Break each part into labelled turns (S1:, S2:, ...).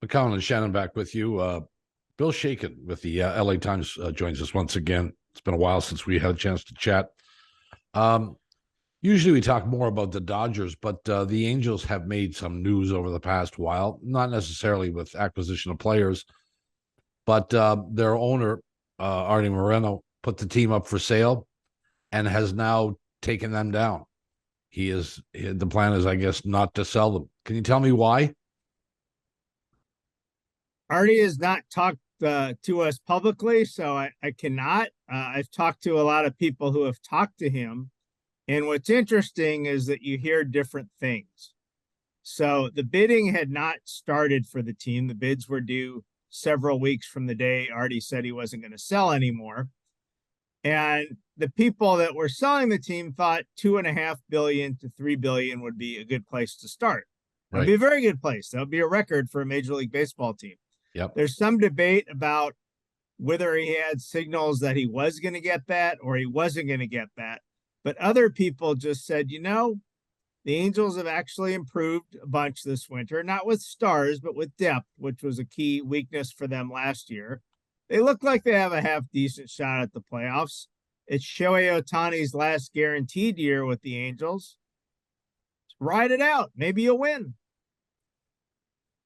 S1: McCown and Shannon back with you. Bill Shaken with the LA Times joins us once again. It's been a while since we had a chance to chat. Usually we talk more about the Dodgers, but the Angels have made some news over the past while, not necessarily with acquisition of players, but their owner, Artie Moreno, put the team up for sale and has now taken them down. The plan is, I guess, not to sell them. Can you tell me why?
S2: Artie has not talked to us publicly, so I cannot. I've talked to a lot of people who have talked to him. And what's interesting is that you hear different things. So the bidding had not started for the team. The bids were due several weeks from the day Artie said he wasn't going to sell anymore. And the people that were selling the team thought $2.5 billion to $3 billion would be a good place to start. It would be a very good place. That would be a record for a Major League Baseball team.
S1: Yep.
S2: There's some debate about whether he had signals that he was going to get that or he wasn't going to get that. But other people just said, the Angels have actually improved a bunch this winter, not with stars, but with depth, which was a key weakness for them last year. They look like they have a half-decent shot at the playoffs. It's Shohei Ohtani's last guaranteed year with the Angels. Ride it out. Maybe you'll win.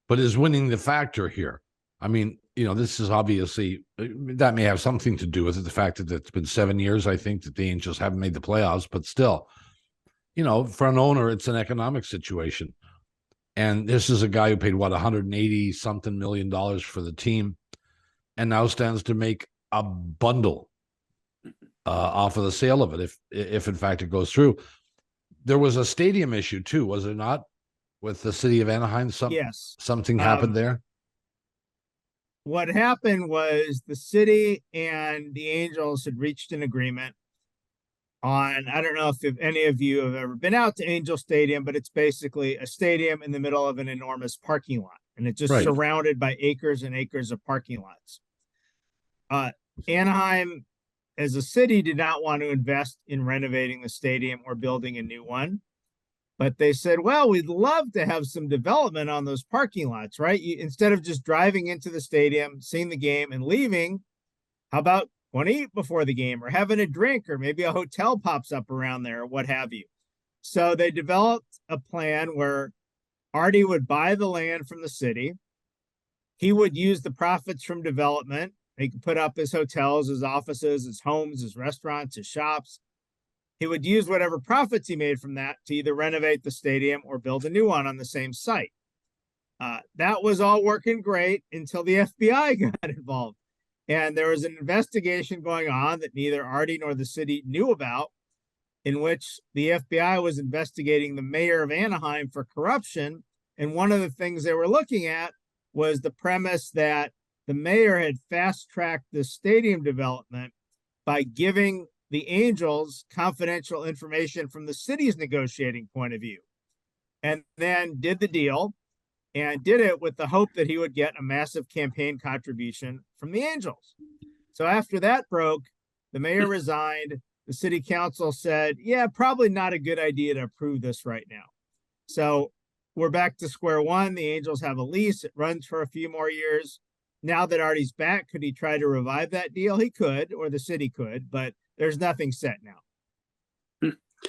S1: But is winning the factor here? I mean, this is obviously, that may have something to do with it, the fact that it's been 7 years, I think, that the Angels haven't made the playoffs, but still, for an owner, it's an economic situation. And this is a guy who paid, $180-something million for the team, and now stands to make a bundle off of the sale of it, if in fact it goes through. There was a stadium issue too, was there not, with the city of Anaheim?
S2: Yes.
S1: Something happened there?
S2: What happened was the city and the Angels had reached an agreement on, I don't know if any of you have ever been out to Angel Stadium, but it's basically a stadium in the middle of an enormous parking lot. And it's just surrounded by acres and acres of parking lots. Anaheim, as a city, did not want to invest in renovating the stadium or building a new one. But they said, well, we'd love to have some development on those parking lots, right? Instead of just driving into the stadium, seeing the game and leaving, how about want to eat before the game or having a drink, or maybe a hotel pops up around there or what have you. So they developed a plan where Artie would buy the land from the city. He would use the profits from development. He could put up his hotels, his offices, his homes, his restaurants, his shops. He would use whatever profits he made from that to either renovate the stadium or build a new one on the same site. That was all working great until the FBI got involved. And there was an investigation going on that neither Artie nor the city knew about, in which the FBI was investigating the mayor of Anaheim for corruption. And one of the things they were looking at was the premise that the mayor had fast-tracked the stadium development by giving the Angels confidential information from the city's negotiating point of view, and then did the deal and did it with the hope that he would get a massive campaign contribution from the Angels. So after that broke, the mayor resigned. The city council said, yeah, probably not a good idea to approve this right now. So we're back to square one. The Angels have a lease. It runs for a few more years. Now that Artie's back, could he try to revive that deal? He could, or the city could, but there's nothing set now.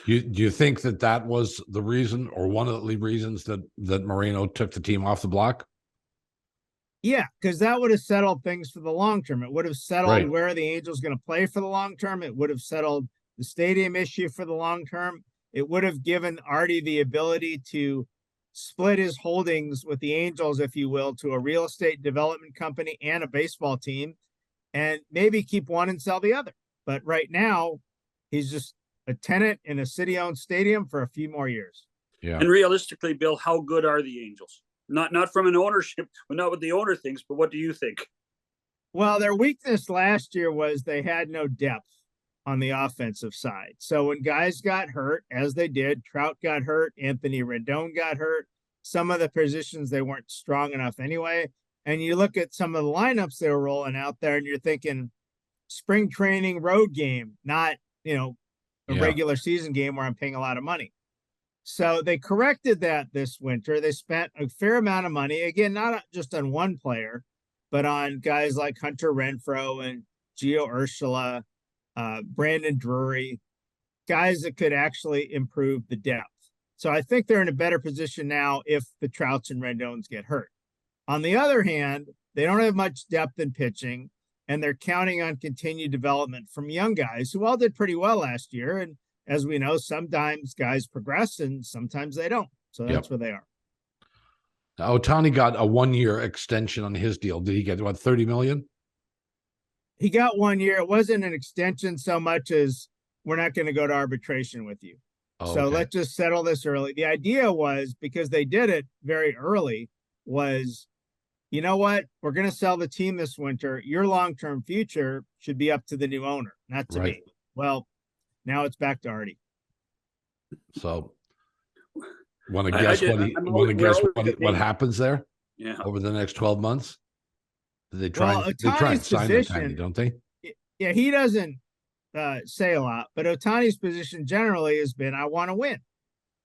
S1: Do you think that was the reason, or one of the reasons, that Moreno took the team off the block?
S2: Yeah, because that would have settled things for the long term. It would have settled where the Angels going to play for the long term. It would have settled the stadium issue for the long term. It would have given Artie the ability to split his holdings with the Angels, if you will, to a real estate development company and a baseball team, and maybe keep one and sell the other. But right now, he's just a tenant in a city-owned stadium for a few more years.
S3: Yeah. And realistically, Bill, how good are the Angels? Not from an ownership, not what the owner thinks, but what do you think?
S2: Well, their weakness last year was they had no depth on the offensive side. So when guys got hurt, as they did, Trout got hurt, Anthony Rendon got hurt, some of the positions they weren't strong enough anyway. And you look at some of the lineups they were rolling out there, and you're thinking spring training road game, not, a regular season game where I'm paying a lot of money. So they corrected that this winter. They spent a fair amount of money, again, not just on one player, but on guys like Hunter Renfroe and Gio Urshela, Brandon Drury, guys that could actually improve the depth. So I think they're in a better position now if the Trouts and Rendones get hurt. On the other hand, they don't have much depth in pitching, and they're counting on continued development from young guys who all did pretty well last year. And as we know, sometimes guys progress and sometimes they don't. So that's where they are.
S1: Now, Ohtani got a 1-year extension on his deal. Did he get what, 30 million?
S2: He got 1 year. It wasn't an extension so much as we're not going to go to arbitration with you.
S1: Oh,
S2: So
S1: okay.
S2: let's just settle this early. The idea was, because they did it very early, was, you know what? We're going to sell the team this winter. Your long-term future should be up to the new owner, not to
S1: Right.
S2: me. Well, now it's back to Artie.
S1: So, want to
S3: I
S1: guess
S3: did-
S1: what he?
S3: I'm
S1: Want to
S3: always-
S1: guess
S3: we're
S1: what
S3: always
S1: what happens there
S3: Yeah.
S1: over the next 12 months? They try.
S2: Well,
S1: and, they try and
S2: Ohtani's
S1: sign
S2: position-
S1: Ohtani, don't they?
S2: Yeah, he doesn't say a lot, but Ohtani's position generally has been, I want to win.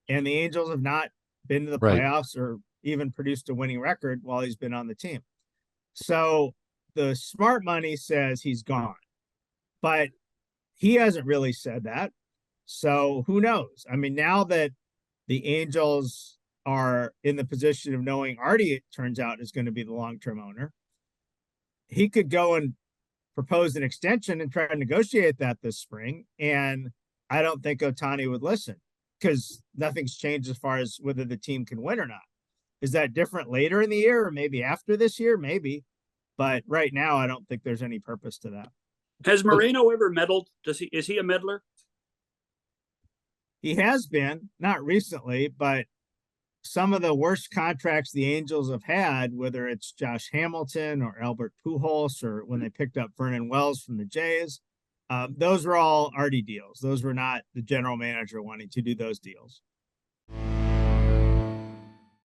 S2: And the Angels have not been to the
S1: Right.
S2: playoffs or even produced a winning record while he's been on the team. So the smart money says he's gone, but he hasn't really said that. So who knows? I mean, now that the Angels are in the position of knowing Artie, it turns out, is going to be the long-term owner, he could go and propose an extension and try to negotiate that this spring. And I don't think Ohtani would listen, because nothing's changed as far as whether the team can win or not. Is that different later in the year or maybe after this year? Maybe. But right now, I don't think there's any purpose to that.
S3: Has Moreno ever meddled? Is he a meddler?
S2: He has been, not recently, but some of the worst contracts the Angels have had, whether it's Josh Hamilton or Albert Pujols, or when they picked up Vernon Wells from the Jays, those were all Artie deals. Those were not the general manager wanting to do those deals.